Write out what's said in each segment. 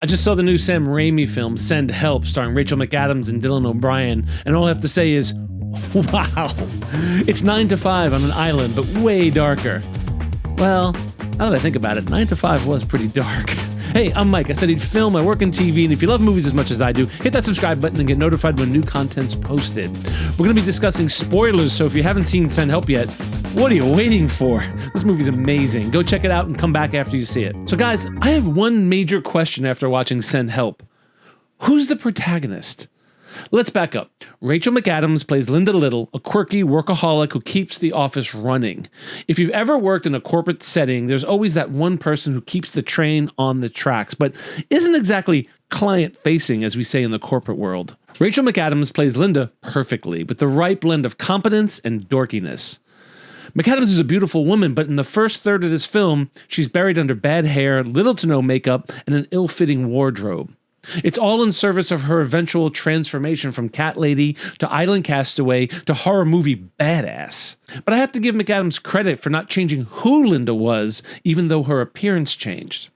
I just saw the new Sam Raimi film, Send Help, starring Rachel McAdams and Dylan O'Brien, and all I have to say is, wow. It's 9 to 5 on an island, but way darker. Well, now that I think about it, 9 to 5 was pretty dark. Hey, I'm Mike. I studied film, I work in TV, and if you love movies as much as I do, hit that subscribe button and get notified when new content's posted. We're going to be discussing spoilers, so if you haven't seen Send Help yet, what are you waiting for? This movie's amazing. Go check it out and come back after you see it. So guys, I have one major question after watching Send Help. Who's the protagonist? Let's back up. Rachel McAdams plays Linda Little, a quirky workaholic who keeps the office running. If you've ever worked in a corporate setting, there's always that one person who keeps the train on the tracks, but isn't exactly client-facing, as we say in the corporate world. Rachel McAdams plays Linda perfectly, with the right blend of competence and dorkiness. McAdams is a beautiful woman, but in the first third of this film, she's buried under bad hair, little to no makeup, and an ill-fitting wardrobe. It's all in service of her eventual transformation from cat lady to island castaway to horror movie badass. But I have to give McAdams credit for not changing who Linda was, even though her appearance changed.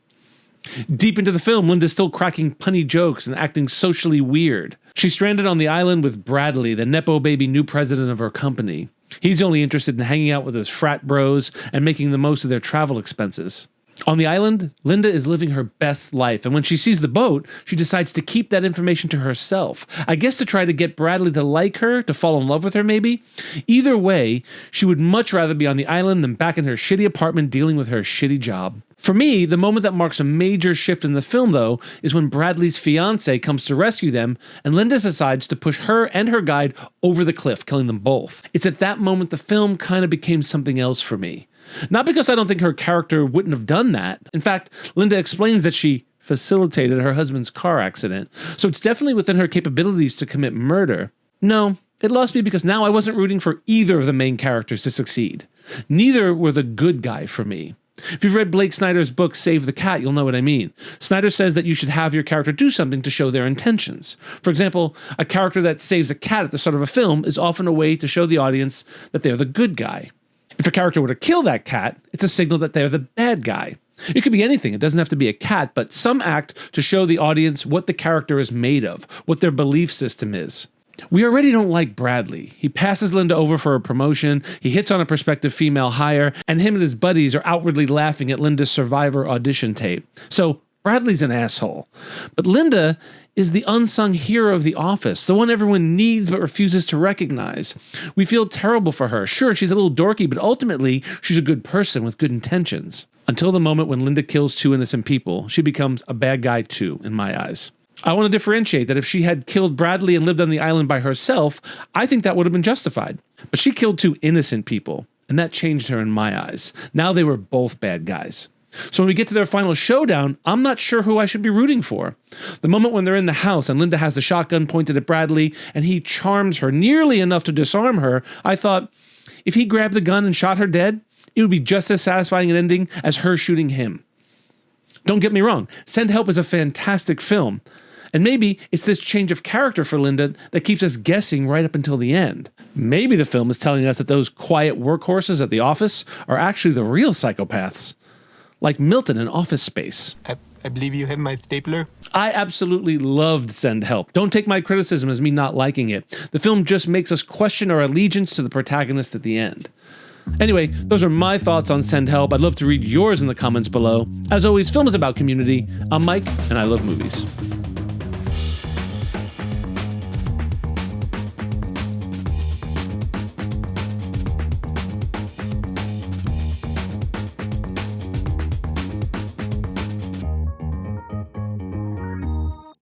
Deep into the film, Linda's still cracking punny jokes and acting socially weird. She's stranded on the island with Bradley, the nepo baby new president of her company. He's only interested in hanging out with his frat bros and making the most of their travel expenses. On the island, Linda is living her best life, and when she sees the boat, she decides to keep that information to herself. I guess to try to get Bradley to like her, to fall in love with her maybe? Either way, she would much rather be on the island than back in her shitty apartment dealing with her shitty job. For me, the moment that marks a major shift in the film, though, is when Bradley's fiancé comes to rescue them, and Linda decides to push her and her guide over the cliff, killing them both. It's at that moment the film kind of became something else for me. Not because I don't think her character wouldn't have done that. In fact, Linda explains that she facilitated her husband's car accident, so it's definitely within her capabilities to commit murder. No, it lost me because now I wasn't rooting for either of the main characters to succeed. Neither were the good guy for me. If you've read Blake Snyder's book, Save the Cat, you'll know what I mean. Snyder says that you should have your character do something to show their intentions. For example, a character that saves a cat at the start of a film is often a way to show the audience that they're the good guy. If a character were to kill that cat, it's a signal that they're the bad guy. It could be anything. It doesn't have to be a cat, but some act to show the audience what the character is made of, what their belief system is. We already don't like Bradley. He passes Linda over for a promotion, he hits on a prospective female hire, and him and his buddies are outwardly laughing at Linda's Survivor audition tape. So Bradley's an asshole. But Linda is the unsung hero of the office, the one everyone needs but refuses to recognize. We feel terrible for her. Sure, she's a little dorky, but ultimately, she's a good person with good intentions. Until the moment when Linda kills two innocent people, she becomes a bad guy too, in my eyes. I want to differentiate that if she had killed Bradley and lived on the island by herself, I think that would have been justified. But she killed two innocent people, and that changed her in my eyes. Now they were both bad guys. So when we get to their final showdown, I'm not sure who I should be rooting for. The moment when they're in the house and Linda has the shotgun pointed at Bradley and he charms her nearly enough to disarm her, I thought, if he grabbed the gun and shot her dead, it would be just as satisfying an ending as her shooting him. Don't get me wrong, Send Help is a fantastic film. And maybe it's this change of character for Linda that keeps us guessing right up until the end. Maybe the film is telling us that those quiet workhorses at the office are actually the real psychopaths. Like Milton in Office Space. I believe you have my stapler. I absolutely loved Send Help. Don't take my criticism as me not liking it. The film just makes us question our allegiance to the protagonist at the end. Anyway, those are my thoughts on Send Help. I'd love to read yours in the comments below. As always, film is about community. I'm Mike, and I love movies.